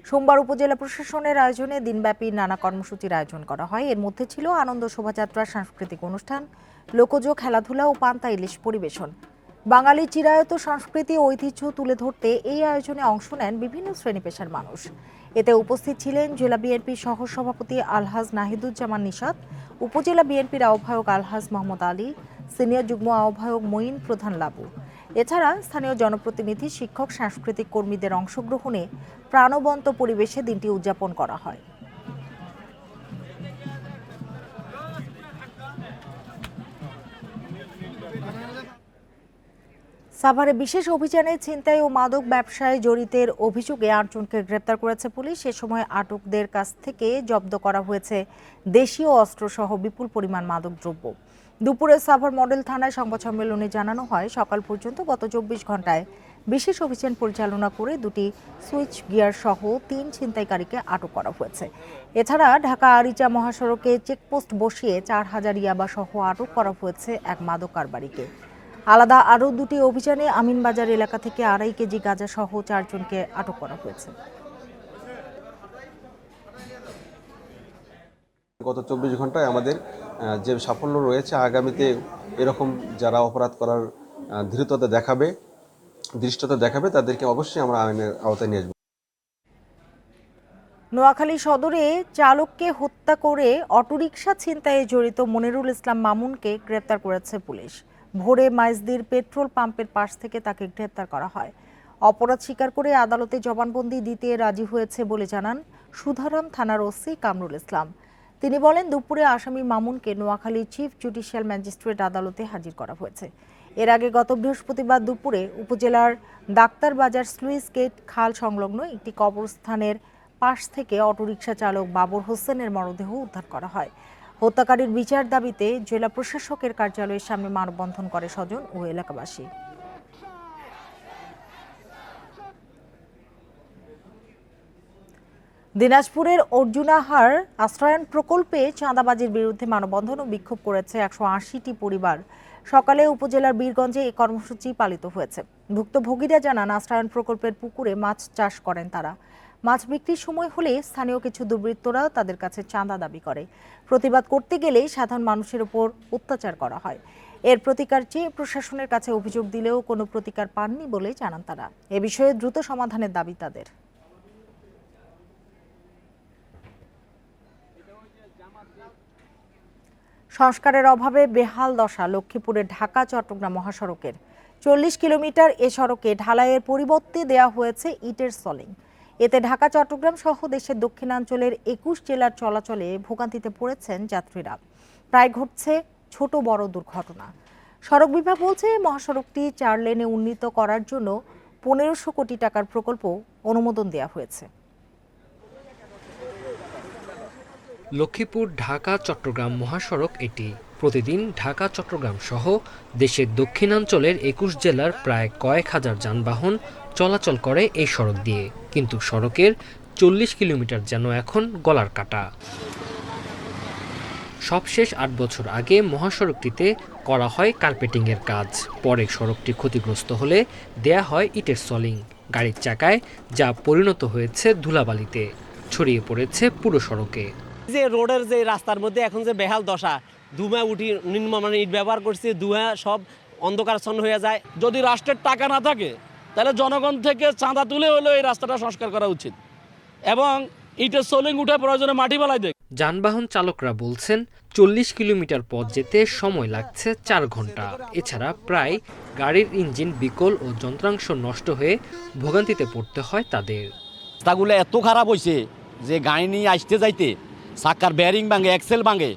Speaker 1: সোমবার উপজেলা প্রশাসনের আয়োজনে দিনব্যাপী নানা কর্মসূচির আয়োজন করা হয়। এর মধ্যে ছিল আনন্দ শোভাযাত্রা, সাংস্কৃতিক অনুষ্ঠান, লোকজ খেলাধুলা ও পান্তা ইলিশ পরিবেশন। বাঙালি চিরায়ত সংস্কৃতি ও ঐতিহ্য তুলে ধরতে এই আয়োজনে অংশ নেন বিভিন্ন শ্রেণী পেশার মানুষ। এতে উপস্থিত ছিলেন জেলা বিএনপির সহ সভাপতি আলহাজ নাহিদুজ্জামান নিশাত, উপজেলা বিএনপির আহ্বায়ক আলহাজ মোহাম্মদ আলী, সিনিয়র যুগ্ম আহ্বায়ক মঈন প্রধান লাবু। এছাড়া স্থানীয় জনপ্রতিনিধি, শিক্ষক, সাংস্কৃতিক কর্মীদের অংশগ্রহণে প্রাণবন্ত পরিবেশে দিনটি উদযাপন করা হয়। সাভারে বিশেষ অভিযানে ছিনতাই ও মাদক ব্যবসায় জড়িতের অভিযোগে 8 জনকে গ্রেপ্তার করেছে পুলিশ। এ সময় আটকদের কাছ থেকে জব্দ করা হয়েছে দেশীয় অস্ত্রসহ বিপুল পরিমাণ মাদকদ্রব্য। দুপুরে সাভার মডেল থানায় সংবাদ সম্মেলনে জানানো হয়, সকাল পর্যন্ত গত 24 ঘন্টায় বিশেষ অভিযান পরিচালনা করে 2টি সুইচ গিয়ার সহ 3 ছিনতাইকারীকে আটক করা হয়েছে। এছাড়া ঢাকা আরিচা মহাসড়কে চেকপোস্ট বসিয়ে 4000 ইয়াবা সহ আটক করা হয়েছে এক মাদক কারবারিকে। আলাদা আরও 2টি অভিযানে আমিনবাজার এলাকা থেকে 2.5 কেজি গাঁজা সহ 4 জনকে আটক করা হয়েছে।
Speaker 14: গত 24 ঘন্টায় আমাদের যে সাফল্য রয়েছে, আগামীতে এরকম যারা অপরাধ করার ধৃষ্টতা দেখাবে তাদেরকে অবশ্যই আমরা আইনের আওতায় নিয়ে আসব।
Speaker 1: নোয়াখালী সদরে চালককে হত্যা করে অটোরিকশা ছিনতাইয়ে জড়িত মনিরুল ইসলাম মামুনকে গ্রেপ্তার করেছে পুলিশ। ভোরে মাইজদির পেট্রোল পাম্পের পাশ থেকে তাকে গ্রেপ্তার করা হয়। অপরাধ স্বীকার করে আদালতে জবানবন্দি দিতে রাজি হয়েছে বলে জানান সুধারাম থানার ওসি কামরুল ইসলাম। তিনি বলেন, দুপুরে আসামি মামুনকে নোয়াখালী চিফ জুডিশিয়াল ম্যাজিস্ট্রেট আদালতে হাজির করা হয়েছে। এর আগে গত বৃহস্পতিবার দুপুরে উপজেলার ডাক্তারবাজার স্লুইস গেট খাল সংলগ্ন একটি কবরস্থানের পাশ থেকে অটোরিকশা চালক বাবর হোসেনের মরদেহ উদ্ধার করা হয়। হত্যাকারীর বিচার দাবিতে জেলা প্রশাসকের কার্যালয়ের সামনে মানববন্ধন করে স্বজন ও এলাকাবাসী। দিনাজপুরের অর্জুনাহার আশ্রয়ন প্রকল্পে চাঁদাবাজির বিরুদ্ধে মানববন্ধন ও বিক্ষোভ করেছে 180টি পরিবার। সকালে উপজেলার বীরগঞ্জে এই কর্মসূচি পালিত হয়েছে। ভুক্তভোগীরা জানান, আশ্রয়ন প্রকল্পের পুকুরে মাছ চাষ করেন তারা। মাছ বিক্রির সময় হলে স্থানীয় কিছু দুর্বৃত্তরা তাদের কাছে চাঁদা দাবি করে। প্রতিবাদ করতে গেলে সাধারণ মানুষের উপর অত্যাচার করা হয়। এর প্রতিকার চেয়ে প্রশাসনের কাছে অভিযোগ দিলেও কোনো প্রতিকার পাননি বলে জানান তারা। এ বিষয়ে দ্রুত সমাধানের দাবি তাদের। সংস্কারের অভাবে বেহাল দশা লক্ষ্মীপুরের ঢাকা চট্টগ্রাম মহাসড়কের। 40 কিলোমিটার এ সড়কে ঢালাইয়ের পরিবর্তে দেয়া হয়েছে ইটের সলিং। এতে ঢাকা চট্টগ্রাম সহ দেশের দক্ষিণাঞ্চলের 21 জেলার চলাচলে ভোগান্তিতে পড়েছেন যাত্রীরা। প্রায় ঘটছে ছোট বড় দুর্ঘটনা। সড়ক বিভাগ বলছে, মহাসড়কটি 4 লেনে উন্নীত করার জন্য 1500 কোটি টাকার প্রকল্প অনুমোদন দেওয়া হয়েছে।
Speaker 13: লক্ষ্মীপুর ঢাকা চট্টগ্রাম মহাসড়ক এটি। প্রতিদিন ঢাকা চট্টগ্রাম সহ দেশের দক্ষিণাঞ্চলের 21 জেলার প্রায় কয়েক হাজার যানবাহন চলাচল করে এই সড়ক দিয়ে। কিন্তু সড়কের 40 কিলোমিটার যেন এখন গলার কাটা। সবশেষ ৮ বছর আগে মহাসড়কটিতে করা হয় কার্পেটিংয়ের কাজ। পরে সড়কটি ক্ষতিগ্রস্ত হলে দেয়া হয় ইটের সলিং। গাড়ির চাকায় যা পরিণত হয়েছে ধুলাবালিতে, ছড়িয়ে পড়েছে পুরো সড়কে।
Speaker 7: যে রোডের যে রাস্তার মধ্যে এখন যে বেহাল দশা, ধুমা উঠি নিম্নমানের ইট ব্যবহার করছে, ধুমা সব অন্ধকারাচ্ছন্ন হয়ে যায়।
Speaker 9: যদি রাষ্ট্রের টাকা না থাকে তাহলে জনগণ থেকে চাঁদা তুলে হলেও এই রাস্তাটা সংস্কার করা উচিত এবং ইটের সোলিং উঠে প্রয়োজনে মাটি ফেলাই দেয়।
Speaker 13: যানবাহন চালকরা বলছেন ৪০ কিলোমিটার পথ যেতে সময় লাগছে ৪ ঘন্টা। এছাড়া প্রায় গাড়ির ইঞ্জিন বিকল ও যন্ত্রাংশ নষ্ট হয়ে ভোগান্তিতে পড়তে হয় তাদের।
Speaker 9: রাস্তাগুলো এত খারাপ হয়েছে যে গাড়ি নিয়ে আসতে যাইতে চাকার ব্যারিং ভাঙে, এক্সেল ভাঙে,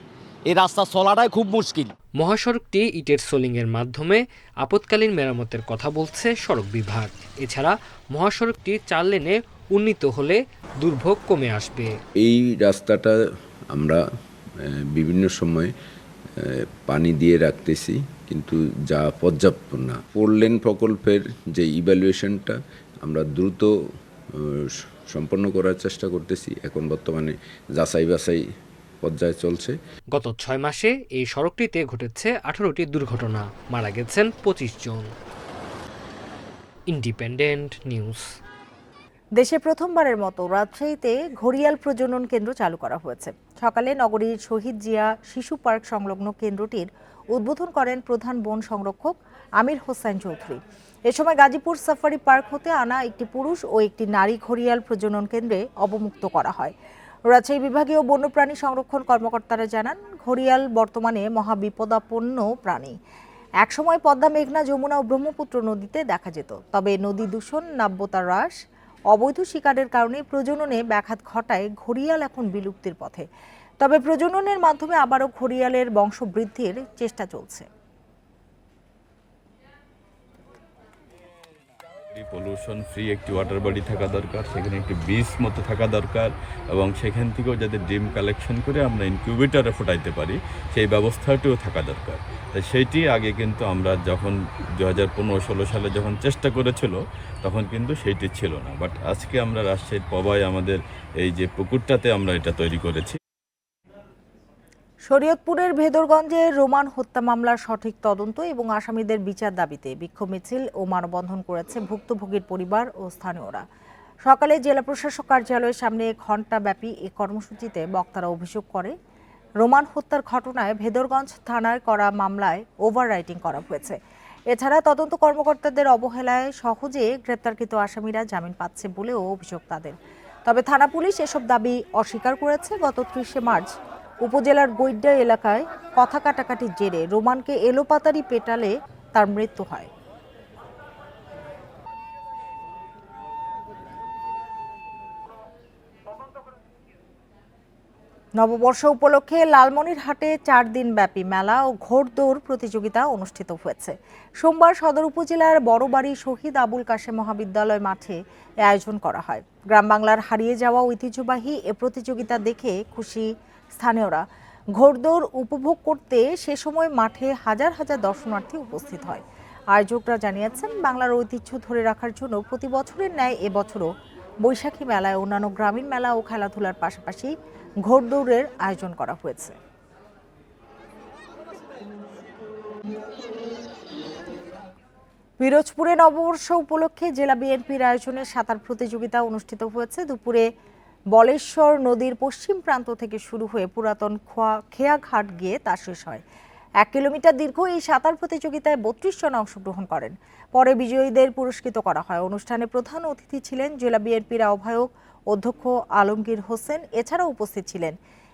Speaker 9: এই রাস্তা চলাটাই খুব মুশকিল।
Speaker 13: মহাসড়কটি ইটের সোলিংয়ের মাধ্যমে আপৎকালীন মেরামতের কথা বলছে সড়ক বিভাগ। এছাড়া মহাসড়কটি ৪ লেনে উন্নীত হলে দুর্ভোগ কমে আসবে।
Speaker 15: এই রাস্তাটা আমরা বিভিন্ন সময় পানি দিয়ে রাখতেছি, কিন্তু যা পর্যাপ্ত না। 4 লেন প্রকল্পের যে ইভ্যালুয়েশনটা আমরা দ্রুত সম্পন্ন করার চেষ্টা করতেছি। এখন বর্তমানে যাচাই বাছাই পর্যায়ে চলছে।
Speaker 13: গত ৬ মাসে এই সড়কটিতে ঘটেছে 18টি দুর্ঘটনা, মারা গেছেন 25 জন। Independent news.
Speaker 1: দেশে প্রথমবারের মতো রাজশাহীতে ঘড়িয়াল প্রজনন কেন্দ্র চালু করা হয়েছে। সকালে নগরীর শহীদ জিয়া শিশু পার্ক সংলগ্ন কেন্দ্রটির উদ্বোধন করেন প্রধান বন সংরক্ষক আমির হোসেন চৌধুরী। এ সময় গাজীপুর সাফারি পার্ক হতে আনা একটি পুরুষ ও একটি নারী ঘড়িয়াল প্রজনন কেন্দ্রে অবমুক্ত করা হয়। রাজশাহী বিভাগীয় বন্যপ্রাণী সংরক্ষণ কর্মকর্তারা জানান, ঘড়িয়াল বর্তমানে মহাবিপদাপন্ন প্রাণী। একসময় পদ্মা, মেঘনা, যমুনা ও ব্রহ্মপুত্র নদীতে দেখা যেত। তবে নদী দূষণ, নাব্যতা হ্রাস, অবৈধ শিকারের কারণে প্রজননে ব্যাঘাত ঘটায় ঘড়িয়াল এখন বিলুপ্তির পথে। তবে প্রজননের মাধ্যমে আবারও ঘড়িয়ালের বংশবৃদ্ধির চেষ্টা চলছে।
Speaker 16: পলিউশন ফ্রি একটি ওয়াটার বডি থাকা দরকার, সেখানে একটি বীজ মতো থাকা দরকার এবং সেখান থেকেও যাতে ডিম কালেকশন করে আমরা ইনকিউবেটরে ফোটাইতে পারি সেই ব্যবস্থাটিও থাকা দরকার। তাই সেইটি আগে কিন্তু আমরা যখন 2015-16 সালে যখন চেষ্টা করেছিল তখন কিন্তু সেইটি ছিল না, বাট আজকে আমরা রাজশাহীর পবায় আমাদের এই যে পুকুরটাতে আমরা এটা তৈরি করেছি।
Speaker 1: শরীয়তপুরের ভেদরগঞ্জে রোমান হত্যা মামলার সঠিক তদন্ত এবং আসামিদের বিচার দাবিতে বিক্ষোভ মিছিল ও মানববন্ধন করেছে ভুক্তভোগীর পরিবার ও স্থানীয়রা। সকালে জেলা প্রশাসক কার্যালয়ের সামনে ঘণ্টাব্যাপী এই কর্মসূচিতে বক্তারা অভিযোগ করে, রোমান হত্যার ঘটনায় ভেদরগঞ্জ থানায় করা মামলায় ওভাররাইটিং করা হয়েছে। এছাড়া তদন্ত কর্মকর্তাদের অবহেলায় সহজে গ্রেপ্তারকৃত আসামিরা জামিন পাচ্ছে বলেও অভিযোগ তাদের। তবে থানা পুলিশ এসব দাবি অস্বীকার করেছে। গত 30 মার্চ উপজেলার গৈড্ডা এলাকায় কথা কাটাকাটির জেরে রোমানকে এলোপাতাড়ি পেটালে তার মৃত্যু হয়। নববর্ষ উপলক্ষে লালমনিরহাটে 4 দিন ব্যাপী মেলা ও ঘোড়দৌড় প্রতিযোগিতা অনুষ্ঠিত হয়েছে। সোমবার সদর উপজেলার বড়বাড়ি শহীদ আবুল কাশেম মহাবিদ্যালয় মাঠে এ আয়োজন করা হয়। গ্রাম বাংলার হারিয়ে যাওয়া ঐতিহ্যবাহী এ প্রতিযোগিতা দেখে খুশি স্থানীয়রা। ঘোড়দৌড় উপভোগ করতে সে সময় মাঠে হাজার হাজার দর্শনার্থী উপস্থিত হয়। আয়োজকরা জানিয়েছেন, বাংলার ঐতিহ্য ধরে রাখার জন্য প্রতি বছরের ন্যায় এবছরও বৈশাখী মেলায় অন্যান্য গ্রামীণ মেলা ও খেলাধুলার পাশাপাশি ঘোড়দৌড়ের আয়োজন করা হয়েছে। পিরোজপুরে নববর্ষ উপলক্ষে জেলা বিএনপির আয়োজনে সাঁতার প্রতিযোগিতা অনুষ্ঠিত হয়েছে। দুপুরে বলেশ্বর নদীর পশ্চিম প্রান্ত থেকে শুরু হয়ে পুরাতন খেয়াঘাট গিয়ে তা শেষ হয়। 1 কিলোমিটার দীর্ঘ এই সাঁতার প্রতিযোগিতায় 32 জন অংশগ্রহণ করেন। পরে বিজয়ীদের পুরস্কৃত করা হয়। অনুষ্ঠানে প্রধান অতিথি ছিলেন জেলা বিএনপির আহ্বায়ক অধ্যক্ষ আলমগীর হোসেন। এছাড়াও উপস্থিত ছিলেন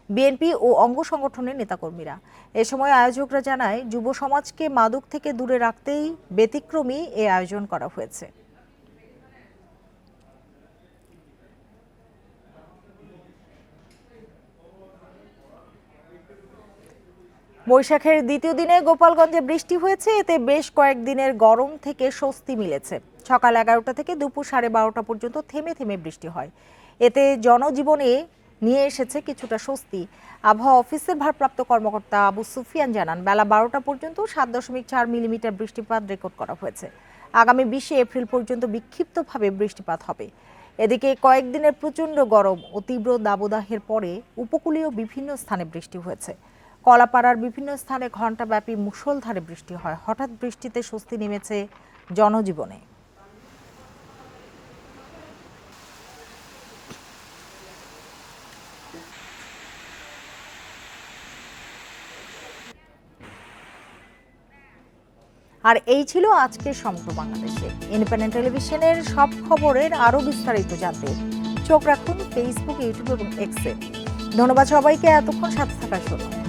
Speaker 1: বিএনপি ও অঙ্গ সংগঠনের নেতাকর্মীরা। এ সময় আয়োজকরা জানায়, যুব সমাজকে মাদক থেকে দূরে রাখতেই ব্যতিক্রমী এ আয়োজন করা হয়েছে। বৈশাখের দ্বিতীয় দিনে গোপালগঞ্জে বৃষ্টি হয়েছে। এতে বেশ কয়েকদিনের গরম থেকে স্বস্তি মিলেছে। সকাল 11টা থেকে দুপুর 12:30 পর্যন্ত থেমে থেমে বৃষ্টি হয়। এতে জনজীবনে নিয়ে এসেছে কিছুটা স্বস্তি। আবহাওয়া অফিসের ভারপ্রাপ্ত কর্মকর্তা আবু সুফিয়ান জানান, বেলা 12টা পর্যন্ত 7.4 মিলিমিটার বৃষ্টিপাত রেকর্ড করা হয়েছে। আগামী 20 এপ্রিল পর্যন্ত বিক্ষিপ্তভাবে বৃষ্টিপাত হবে। এদিকে কয়েকদিনের প্রচণ্ড গরম ও তীব্র দাবদাহের পরে উপকূলীয় বিভিন্ন স্থানে বৃষ্টি হয়েছে। কলাপাড়ার বিভিন্ন স্থানে ঘণ্টাব্যাপী মুষলধারে বৃষ্টি হয়। হঠাৎ বৃষ্টিতে স্বস্তি নেমেছে জনজীবনে। আর এই ছিল আজকের সমগ্র বাংলাদেশে। ইন্ডিপেন্ডেন্ট টেলিভিশনের সব খবরের আরও বিস্তারিত জানতে চোখ রাখুন ফেসবুক, ইউটিউব এবং এক্সে। ধন্যবাদ সবাইকে এতক্ষণ সাথে থাকার জন্য।